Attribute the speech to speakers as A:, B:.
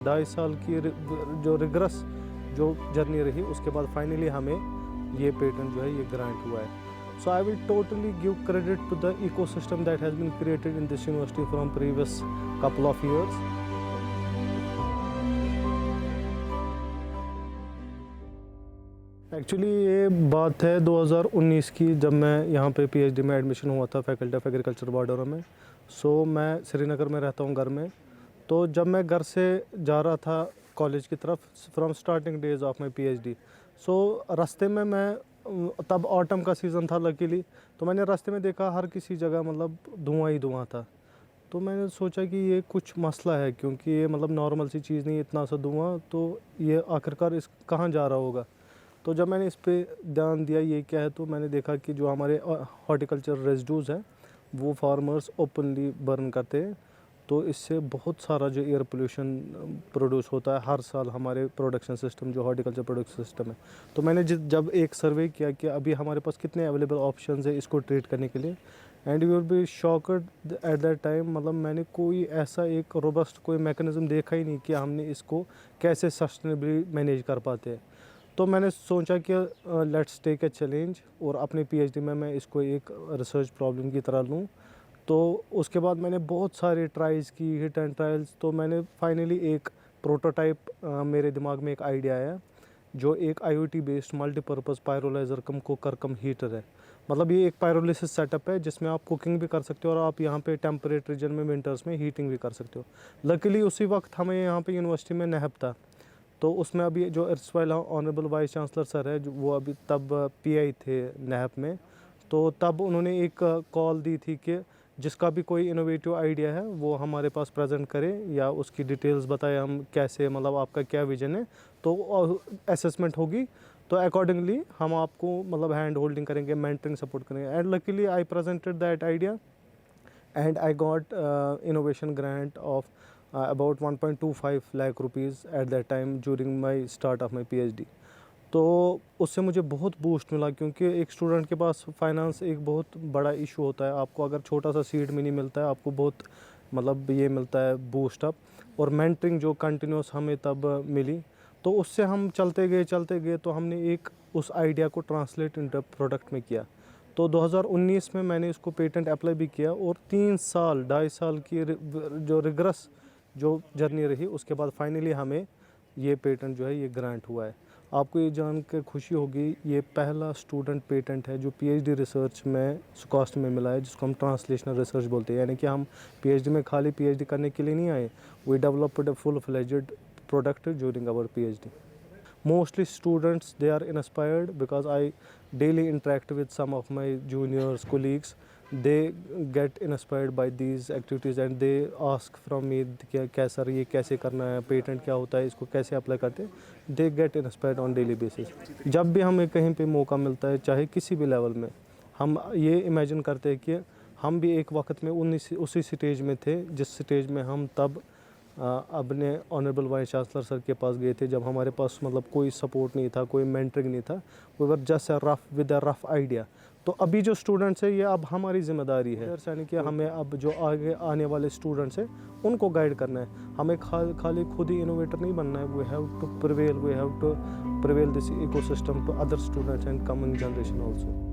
A: 2.5 साल की जो रिग्रेस जो जर्नी रही, उसके बाद फाइनली हमें ये पेटेंट जो है ये ग्रांट हुआ है। So I will totally give credit to the ecosystem that has been created in this university from previous couple of years. Actually ये बात है 2019 की, जब मैं यहाँ पे पीएचडी में एडमिशन हुआ था फैकल्टी ऑफ एग्रीकल्चर बॉर्डर में। सो मैं श्रीनगर में रहता हूँ घर में। तो जब मैं घर से जा रहा था कॉलेज की तरफ from starting days of my PhD, so रास्ते में मैं तब ऑटम का सीज़न था लकीली, तो मैंने रास्ते में देखा हर किसी जगह मतलब धुआं ही धुआं था। तो मैंने सोचा कि ये कुछ मसला है, क्योंकि ये मतलब नॉर्मल सी चीज़ नहीं, इतना सा धुआं, तो ये आखिरकार इस कहाँ जा रहा होगा। तो जब मैंने इस पे ध्यान दिया ये क्या है, तो मैंने देखा कि जो हमारे हॉर्टिकल्चर रेजिड्यूज़ हैं वो फार्मर्स ओपनली बर्न करते हैं। तो इससे बहुत सारा जो एयर पोल्यूशन प्रोड्यूस होता है हर साल हमारे प्रोडक्शन सिस्टम, जो हॉर्टिकल्चर प्रोडक्शन सिस्टम है। तो मैंने जब एक सर्वे किया कि अभी हमारे पास कितने अवेलेबल ऑप्शंस है इसको ट्रीट करने के लिए, and you will be shocked at that time, मतलब मैंने कोई ऐसा एक रोबस्ट कोई मैकेनिज़्म देखा ही नहीं कि हमने इसको कैसे सस्टेनेबली मैनेज कर पाते हैं। तो मैंने सोचा कि लेट्स टेक ए चैलेंज, और अपने पीएचडी में मैं इसको एक रिसर्च प्रॉब्लम की तरह लूँ। तो उसके बाद मैंने बहुत सारे ट्राइल्स की, हिट एंड ट्रायल्स, तो मैंने फाइनली एक प्रोटोटाइप मेरे दिमाग में एक आइडिया आया, जो एक IoT बेस्ड मल्टीपर्पज़ पायरोलाइज़र कम कुकर कम हीटर है। मतलब ये एक पायरोलिसिस सेटअप है जिसमें आप कुकिंग भी कर सकते हो और आप यहाँ पे टेम्परेट रीजन में विंटर्स में हीटिंग भी कर सकते हो। लकीली उसी वक्त हमें यहाँ पे यूनिवर्सिटी में नहब था, तो उसमें अभी जो एर्सवाइल ऑनरेबल वाइस चांसलर सर है, जो वो अभी तब PI थे नहब में। तो तब उन्होंने एक कॉल दी थी कि जिसका भी कोई इनोवेटिव आइडिया है वो हमारे पास प्रेजेंट करे या उसकी डिटेल्स बताए, हम कैसे, मतलब आपका क्या विजन है, तो असेसमेंट होगी। तो अकॉर्डिंगली हम आपको मतलब हैंड होल्डिंग करेंगे, मेंटरिंग सपोर्ट करेंगे। And luckily I presented that idea and I got innovation grant of about 1.25 lakh rupees at that time during my start of my PhD। तो उससे मुझे बहुत बूस्ट मिला, क्योंकि एक स्टूडेंट के पास फाइनेंस एक बहुत बड़ा इशू होता है। आपको अगर छोटा सा सीड मनी मिलता है, आपको बहुत मतलब ये मिलता है बूस्ट अप, और मेंटरिंग जो कंटिन्यूस हमें तब मिली। तो उससे हम चलते गए तो हमने एक उस आइडिया को ट्रांसलेट इनटू प्रोडक्ट में किया। तो 2019 में मैंने इसको पेटेंट अप्लाई भी किया, और 2.5 साल की जो रिग्रेस जो जर्नी रही, उसके बाद फाइनली हमें ये पेटेंट जो है ये ग्रांट हुआ है। आपको ये जान के खुशी होगी, ये पहला स्टूडेंट पेटेंट है जो PhD रिसर्च में स्कॉस्ट में मिला है, जिसको हम ट्रांसलेशनल रिसर्च बोलते हैं। यानी कि हम PhD में खाली PhD करने के लिए नहीं आए, we developed a full fledged product during our PhD। Mostly students, they are inspired because I daily interact with some of my juniors colleagues. They get inspired by these activities and they ask from me कि क्या sir ये कैसे करना है, patent क्या होता है, इसको कैसे अप्लाई करते हैं। They get inspired on daily basis। जब भी हमें कहीं पे मौका मिलता है, चाहे किसी भी लेवल में, हम ये इमेजिन करते हैं कि हम भी एक वक्त में उसी स्टेज में थे जिस स्टेज में हम तब अपने ऑनरेबल वाइस चांसलर सर के पास गए थे, जब हमारे पास मतलब कोई सपोर्ट नहीं था, कोई मेंटरिंग नहीं था, we were just with a rough idea. तो अभी जो स्टूडेंट्स हैं, ये अब हमारी जिम्मेदारी है, यानी कि हमें अब जो आगे आने वाले स्टूडेंट्स हैं उनको गाइड करना है। हमें खाली खुद ही इनोवेटर नहीं बनना है, we have to prevail this ecosystem to other students and coming generation also.